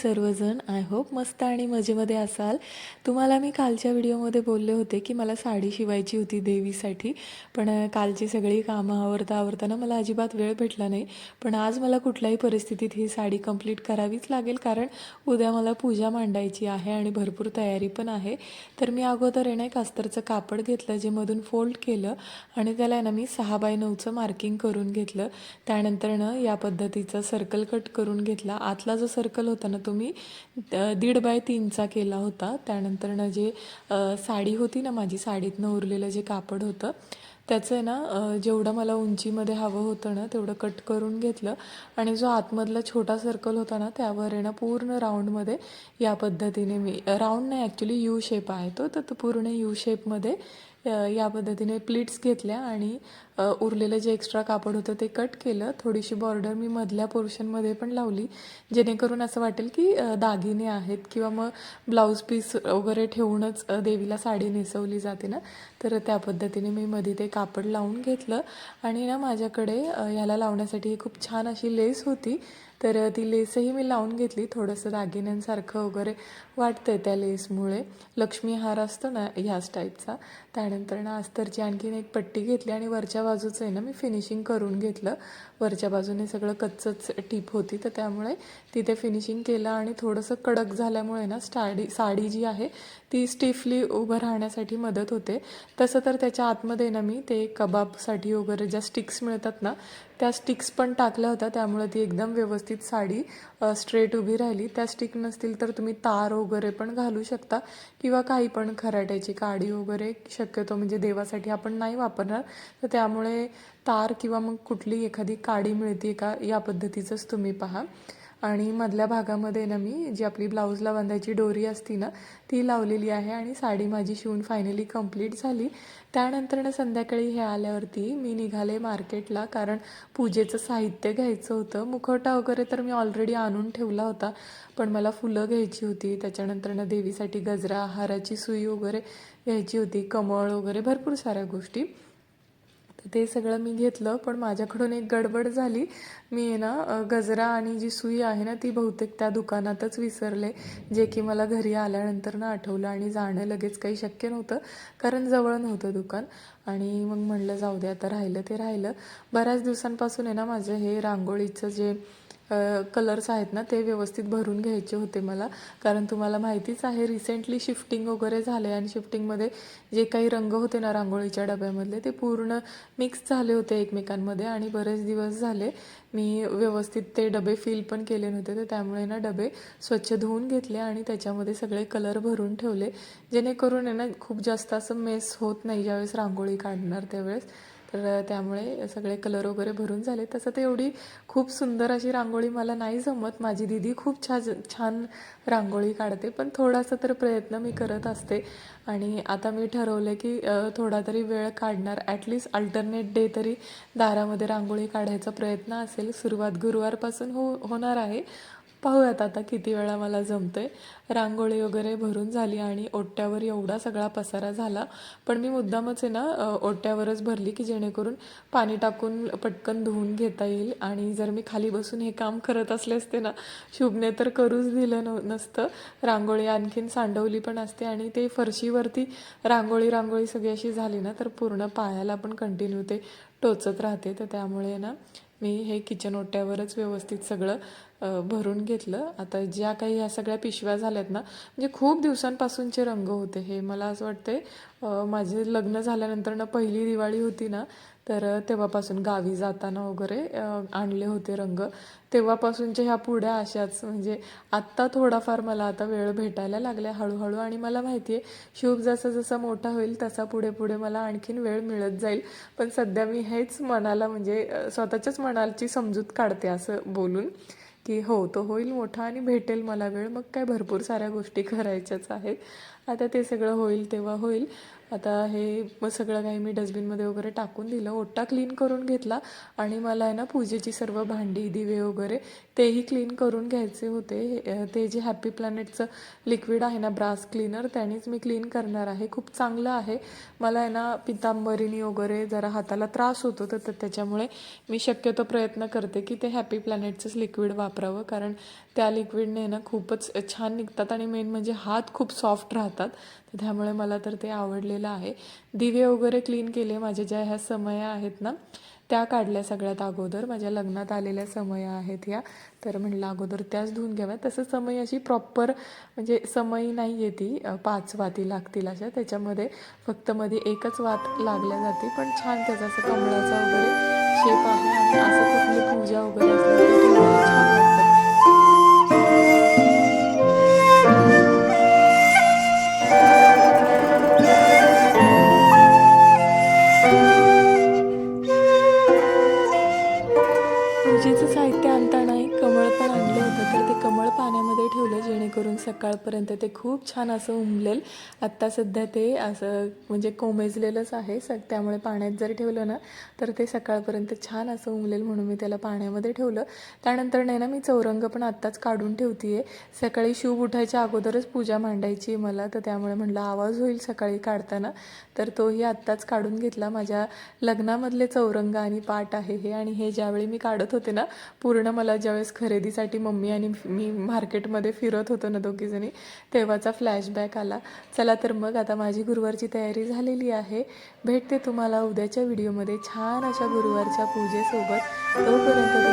सर्वजण. I hope मस्त आणि मजेमध्ये असाल. तुम्हाला मी कालच्या व्हिडिओमध्ये बोलले होते की मला साडी शिवायची होती देवीसाठी. पण कालची सगळी कामं आवरता मला अजिबात वेळ भेटला नाही. पण आज मला कुठल्याही परिस्थितीत ही साडी कंप्लीट करावीच लागेल, कारण उद्या मला पूजा मांडायची आहे आणि भरपूर तयारी पण आहे. तर मी अगोदर आहे ना एक अस्तरचं कापड घेतलं, जे मधून फोल्ड केलं आणि त्याला आहे ना मी 6x9चं मार्किंग करून घेतलं. त्यानंतर या पद्धतीचा सर्कल कट करून घेतला. आतला जो सर्कल होता ना तो मी 1.5x3चा केला होता. त्यानंतर जे साडी होती ना माझी, साडीतनं उरलेलं जे कापड होतं त्याचं आहे ना जेवढं मला उंचीमध्ये हवं होतं ना तेवढं कट करून घेतलं आणि जो आतमधला छोटा सर्कल होता ना त्यावर आहे ना पूर्ण राऊंडमध्ये या पद्धतीने मी राऊंड नाही, ॲक्च्युली यू शेप आहे तो, तर तो पूर्ण यू शेपमध्ये या पद्धतीने प्लीट्स घेतल्या आणि उरलेलं जे एक्स्ट्रा कापड होतं ते कट केलं. थोडीशी बॉर्डर मी मधल्या पोर्शनमध्ये पण लावली, जेणेकरून असं वाटेल की दागिने आहेत किंवा मग ब्लाऊज पीस वगैरे ठेवूनच देवीला साडी नेसवली जाते ना, तर त्या पद्धतीने मी मध्ये ते कापड लावून घेतलं. आणि ना माझ्याकडे ह्याला लावण्यासाठी खूप छान अशी लेस होती, तर ती लेसही मी लावून घेतली. थोडंसं दागिन्यांसारखं वगैरे वाटतं त्या लेसमुळे, लक्ष्मी हार असतो ना ह्याच टाईपचा. त्यानंतर अस्तरची आणखीन एक पट्टी घेतली आणि वरच्या बाजूचं आहे ना मी फिनिशिंग करून घेतलं. वरच्या बाजूने सगळं कच्चंच टीप होती, तर त्यामुळे तिथे फिनिशिंग केलं आणि थोडंसं कडक झाल्यामुळे ना साडी जी आहे ती स्टिफली उभं राहण्यासाठी मदत होते. तसं तर त्याच्या आतमध्ये ना मी ते कबाबसाठी वगैरे ज्या स्टिक्स मिळतात ना त्या स्टिक्स पण टाकल्या होत्या, त्यामुळे ती एकदम व्यवस्थित साडी स्ट्रेट उभी राहिली. त्या स्टिक नसतील तर तुम्ही तार वगैरे पण घालू शकता किंवा काही पण खराट्याची काडी वगैरे, शक्यतो म्हणजे देवासाठी आपण नाही वापरणार, तर त्यामुळे तार किंवा मग कुठली एखादी काडी मिळते का या पद्धतीचंच तुम्ही पहा. आणि मधल्या भागामध्ये ना मी जी आपली ब्लाऊजला बांधायची डोरी असती ना ती लावलेली आहे आणि साडी माझी शिवून फायनली कंप्लीट झाली. त्यानंतर संध्याकाळी हे आल्यावरती मी निघाले मार्केटला, कारण पूजेचं साहित्य घ्यायचं होतं. मुखवटा वगैरे तर मी ऑलरेडी आणून ठेवला होता, पण मला फुलं घ्यायची होती. त्याच्यानंतर देवीसाठी गजरा, हाराची सुई वगैरे घ्यायची होती, कमळ वगैरे भरपूर साऱ्या गोष्टी. तर ते सगळं मी घेतलं, पण माझ्याकडून एक गडबड झाली. मी गजरा आणि जी सुई आहे ना ती बहुतेक त्या दुकानातच विसरले, जे की मला घरी आल्यानंतर आठवलं आणि जाणं लगेच काही शक्य नव्हतं, कारण जवळ नव्हतं दुकान. आणि मग म्हणलं जाऊ दे, आता राहिलं ते राहिलं. बऱ्याच दिवसांपासून माझं हे रांगोळीचं जे कलर्स आहेत ना ते व्यवस्थित भरून घ्यायचे होते मला, कारण तुम्हाला माहितीच आहे रिसेंटली शिफ्टिंग वगैरे झाले आणि शिफ्टिंगमध्ये जे काही रंग होते ना रांगोळीच्या डब्यामधले ते पूर्ण मिक्स झाले होते एकमेकांमध्ये आणि बरेच दिवस झाले मी व्यवस्थित ते डबे फिल पण केले नव्हते. तर त्यामुळे डबे स्वच्छ धुवून घेतले आणि त्याच्यामध्ये सगळे कलर भरून ठेवले, जेणेकरून खूप जास्त असं मेस होत नाही ज्यावेळेस रांगोळी काढणार त्यावेळेस. तर त्यामुळे सगळे कलर वगैरे भरून झाले. तसं ते एवढी खूप सुंदर अशी रांगोळी मला नाही जमत. माझी दीदी खूप छान रांगोळी काढते, पण थोडासा तर प्रयत्न मी करत असते. आणि आता मी ठरवलं की थोडा तरी वेळ काढणार, ॲटलिस्ट अल्टरनेट डे तरी दारामध्ये रांगोळी काढायचा प्रयत्न असेल. सुरुवात गुरुवारपासून होणार आहे. पाहूयात आता किती वेळा मला जमतंय. रांगोळी वगैरे भरून झाली आणि ओट्यावर एवढा सगळा पसारा झाला, पण मी मुद्दामच ओट्यावरच भरली की जेणेकरून पाणी टाकून पटकन धुवून घेता येईल. आणि जर मी खाली बसून हे काम करत असले असते ना, शुभने तर करूच दिलं नसतं. रांगोळी आणखीन सांडवली पण असते आणि ते फरशीवरती रांगोळी सगळी अशी झाली ना तर पूर्ण पायाला पण कंटिन्यू ते टोचत राहते. तर त्यामुळे मी हे किचन ओट्यावरच व्यवस्थित सगळं भरून घेतलं. आता ज्या काही ह्या सगळ्या पिशव्या झाल्यात ना, म्हणजे खूप दिवसांपासूनचे रंग होते हे. मला असं वाटते माझे लग्न झाल्यानंतर पहिली दिवाळी होती ना, तर तेव्हापासून गावी जाताना वगैरे आणले होते रंग. तेव्हापासूनच्या ह्या पुढ्या अशाच, म्हणजे आत्ता थोडाफार मला आता वेळ भेटायला लागला हळूहळू. आणि मला माहिती आहे शुभ जसं जसं मोठा होईल तसा पुढे पुढे मला आणखीन वेळ मिळत जाईल. पण सध्या मी हेच मनाला म्हणजे स्वतःच्याच मनाची समजूत काढते असं बोलून की हो, तो होईल मोठा आणि भेटेल मला वेळ, मग काय भरपूर साऱ्या गोष्टी करायच्याच आहेत. आता ते सगळं होईल तेव्हा होईल. आता हे सगळं काही मी डस्टबिनमध्ये वगैरे टाकून दिलं, ओटा क्लीन करून घेतला आणि मला आहे ना पूजेची सर्व भांडी दिवे वगैरे तेही क्लीन करून घ्यायचे होते. ते जे हॅपी प्लॅनेटचं लिक्विड आहे ना ब्रास क्लीनर, त्यानेच मी क्लीन करणार आहे. खूप चांगलं आहे. मला आहे ना पितांबरीनी वगैरे जरा हाताला त्रास होतो, तर त्याच्यामुळे मी शक्यतो प्रयत्न करते की ते हॅपी प्लॅनेटचंच लिक्विड वापरावं, कारण त्या लिक्विडने ना खूपच छान निघतात आणि मेन म्हणजे हात खूप सॉफ्ट राहतात. तर त्यामुळे मला तर ते आवडलेलं आहे. दिवे वगैरे क्लीन केले. माझ्या ज्या ह्या समया आहेत ना त्या काढल्या सगळ्यात अगोदर. माझ्या लग्नात आलेल्या समया आहेत ह्या, तर म्हणलं अगोदर त्याच धुवून घ्याव्या. तसं समय अशी प्रॉपर म्हणजे समई नाही आहे ती, 5 वाती लागतील अशा. त्याच्यामध्ये फक्त मध्ये एकच वात लागल्या जाते, पण छान त्याचा असं कमळाचा वगैरे शेप आहे आणि असं कुठली पूजा वगैरे असली की ठेवायला छान वाटतं. पूजेचं साहित्य आणताना एक कमळ पण आणलं होतं, तर ते कमळ पाण्यामध्ये ठेवलं जेणेकरून सकाळपर्यंत ते खूप छान असं उमलेल. आत्ता सध्या ते असं म्हणजे कोमेजलेलंच आहे, त्यामुळे पाण्यात जर ठेवलं ना तर ते सकाळपर्यंत छान असं उमलेल, म्हणून मी त्याला पाण्यामध्ये ठेवलं. त्यानंतर नाही ना मी चौरंग पण आत्ताच काढून ठेवते आहे. सकाळी शुभ उठायच्या अगोदरच पूजा मांडायची आहे मला, तर त्यामुळे म्हटलं आवाज होईल सकाळी काढताना, तर तोही आत्ताच काढून घेतला. माझ्या लग्नामधले चौरंग आणि पाट आहे हे, आणि हे ज्यावेळी मी काढत होते ना पूर्ण, मला ज्यावेळेस खरेदीसाठी मम्मी आणि मी मार्केटमध्ये फिरत होतो ना दोघीजणी, तेव्हाचा फ्लॅशबॅक आला. चला तर मग आता माझी गुरुवारची तयारी झालेली आहे. भेटते तुम्हाला उद्याच्या व्हिडिओमध्ये छान अशा गुरुवारच्या पूजेसोबत. तोपर्यंत